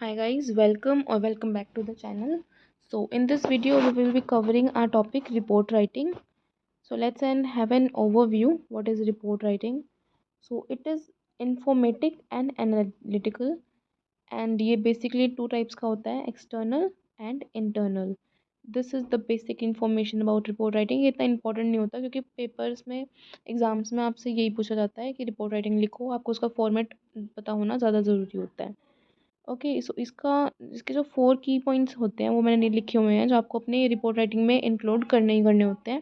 Hi guys, welcome back to the channel. So in this video we will be covering our topic report writing. So let's have an overview what is report writing. So it is informative and analytical and ये basically two types का होता है external and internal. This is the basic information about report writing. ये इतना important नहीं होता क्योंकि papers में एग्जाम्स में आपसे यही पूछा जाता है कि रिपोर्ट राइटिंग लिखो, आपको उसका फॉर्मेट पता होना ज़्यादा ज़रूरी होता है. ओके, सो इसके जो 4 की पॉइंट्स होते हैं वो मैंने लिखे हुए हैं जो आपको अपने रिपोर्ट राइटिंग में इंक्लूड करने ही करने होते हैं.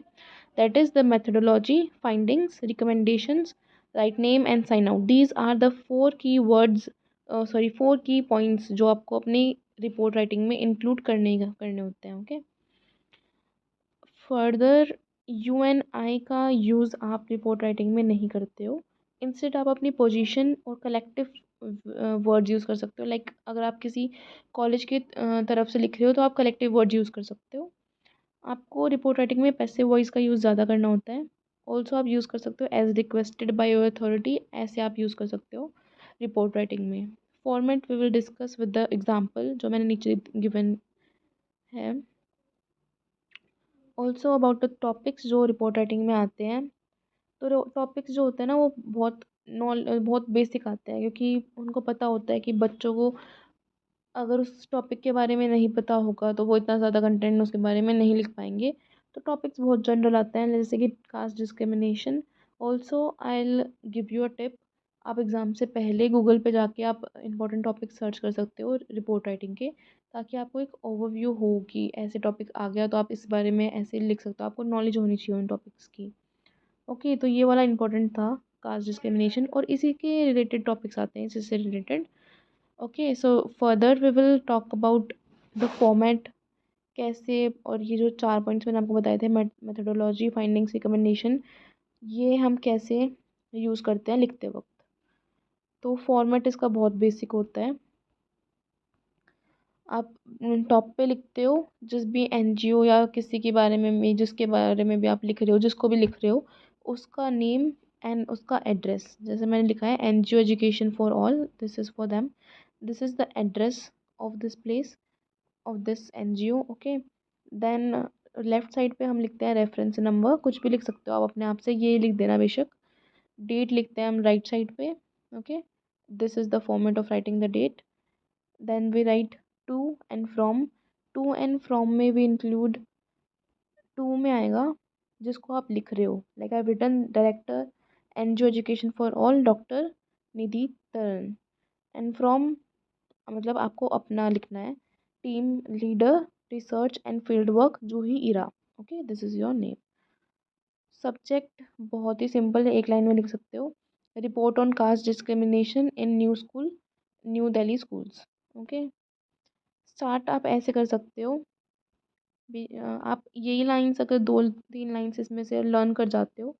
That is the methodology, findings, recommendations, write name and sign out. These are the 4 key words, 4 की पॉइंट्स जो आपको अपनी रिपोर्ट राइटिंग में इंक्लूड करने होते हैं. ओके, फर्दर UNI का यूज़ आप रिपोर्ट राइटिंग में नहीं करते हो. इंस्टेड आप अपनी पोजीशन और कलेक्टिव वर्ड्स यूज़ कर सकते हो. लाइक अगर आप किसी कॉलेज की तरफ से लिख रहे हो तो आप कलेक्टिव वर्ड्स यूज़ कर सकते हो. आपको रिपोर्ट राइटिंग में पैसिव वॉइस का यूज़ ज़्यादा करना होता है. ऑल्सो आप यूज़ कर सकते हो as requested by your authority, ऐसे आप यूज़ कर सकते हो रिपोर्ट राइटिंग में. Format we will discuss with the example जो मैंने नीचे गिवन है. ऑल्सो अबाउट द टॉपिक्स जो रिपोर्ट राइटिंग में आते हैं. तो टॉपिक्स जो होते हैं ना वो बहुत बेसिक आते हैं क्योंकि उनको पता होता है कि बच्चों को अगर उस टॉपिक के बारे में नहीं पता होगा तो वो इतना ज़्यादा कंटेंट उसके बारे में नहीं लिख पाएंगे. तो टॉपिक्स बहुत जनरल आते हैं जैसे कि caste discrimination. Also I will give you a tip. आप एग्ज़ाम से पहले गूगल पे जाके आप इंपॉर्टेंट टॉपिक सर्च कर सकते हो रिपोर्ट राइटिंग के, ताकि आपको एक ओवरव्यू हो कि ऐसे टॉपिक आ गया तो आप इस बारे में ऐसे लिख सकते हो. आपको नॉलेज होनी चाहिए उन टॉपिक्स की. ओके, तो ये वाला इंपॉर्टेंट था कास्ट डिस्क्रिमिनेशन, और इसी के रिलेटेड टॉपिक्स आते हैं इससे related. Okay, so further we will talk about the format कैसे, और ये जो 4 पॉइंट्स मैंने आपको बताए थे मेथडोलॉजी, फाइंडिंग्स, रिकमेंडेशन, ये हम कैसे यूज़ करते हैं लिखते वक्त. तो फॉर्मेट इसका बहुत बेसिक होता है. आप टॉप पे लिखते हो जिस भी NGO या किसी के बारे में भी, जिसके बारे में भी आप लिख रहे हो, जिसको भी लिख रहे हो, उसका नेम एंड उसका एड्रेस. जैसे मैंने लिखा है NGO education for all, this is for them, this is the address of this place of this NGO. Okay, then left side पे हम लिखते हैं रेफरेंस नंबर. कुछ भी लिख सकते हो आप अपने आप से, ये लिख देना बेशक. डेट लिखते हैं हम राइट साइड पे. Okay, this is the format of writing the date. Then we write to and from. To and from में भी इंक्लूड, टू में आएगा जिसको आप लिख रहे हो. Like I written director NGO education for all doctor Nidhi Taran. And from मतलब आपको अपना लिखना है. Team leader research and field work Juhi Ira. Okay, this is your name. Subject बहुत ही सिंपल है, एक लाइन में लिख सकते हो. Report on caste discrimination in new Delhi schools. Okay, start आप ऐसे कर सकते हो. आप यही लाइन्स अगर 2-3 लाइन्स इसमें से लर्न कर जाते हो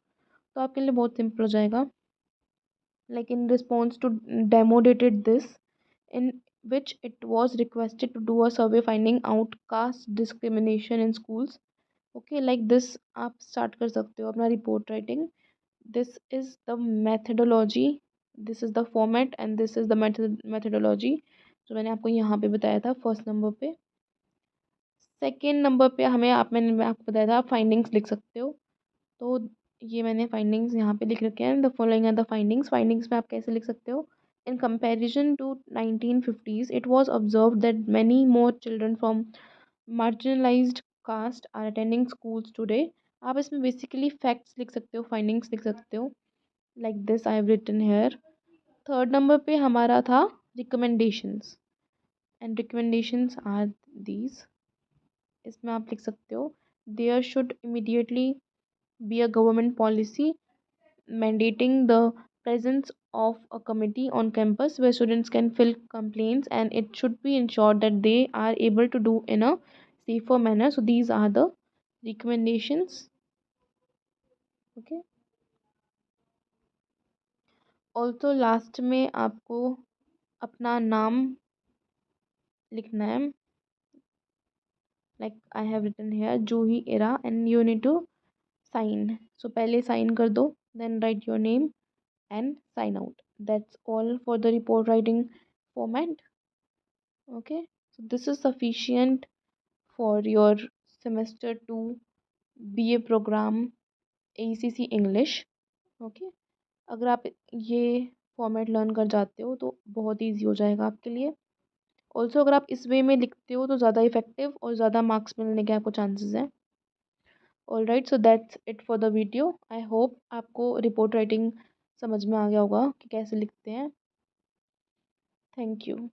तो आपके लिए बहुत सिंपल हो जाएगा. Like in response to demo dated this, in which it was requested to do a survey finding out caste discrimination in schools. Okay, like this आप स्टार्ट कर सकते हो अपना report writing. This is the methodology, this is the format and this is the methodology जो मैंने आपको यहाँ पे बताया था फर्स्ट नंबर पे. सेकेंड नंबर पे मैंने आपको बताया था आप फाइंडिंग्स लिख सकते हो. तो ये मैंने फाइंडिंग्स यहाँ पे लिख रखे हैं. The following are the findings. Findings में आप कैसे लिख सकते हो. In comparison to 1950s it was observe that many more children from marginalised caste are attending schools today. आप इसमें बेसिकली फैक्ट्स लिख सकते हो, फाइंडिंग्स लिख सकते हो. Like this I have written here. Third number पे हमारा था recommendations, and recommendations are these. इसमें आप लिख सकते हो there should immediately be a government policy mandating the presence of a committee on campus where students can fill complaints, and it should be ensured that they are able to do in a safer manner. So these are the recommendations. Okay, also last में आपको अपना नाम लिखना है. Like I have written here Juhi Ira and you need to sign. So पहले sign कर दो, then write your name and sign out. That's all for the report writing format. Okay, so this is sufficient for your semester 2 BA program ACC English. Okay, अगर आप ये format learn कर जाते हो तो बहुत ईजी हो जाएगा आपके लिए। ऑल्सो अगर आप इस वे में लिखते हो तो ज़्यादा इफेक्टिव और ज़्यादा मार्क्स मिलने के आपको चांसेस हैं। All right, so that's it for the video. I hope आपको रिपोर्ट राइटिंग समझ में आ गया होगा कि कैसे लिखते हैं। Thank you.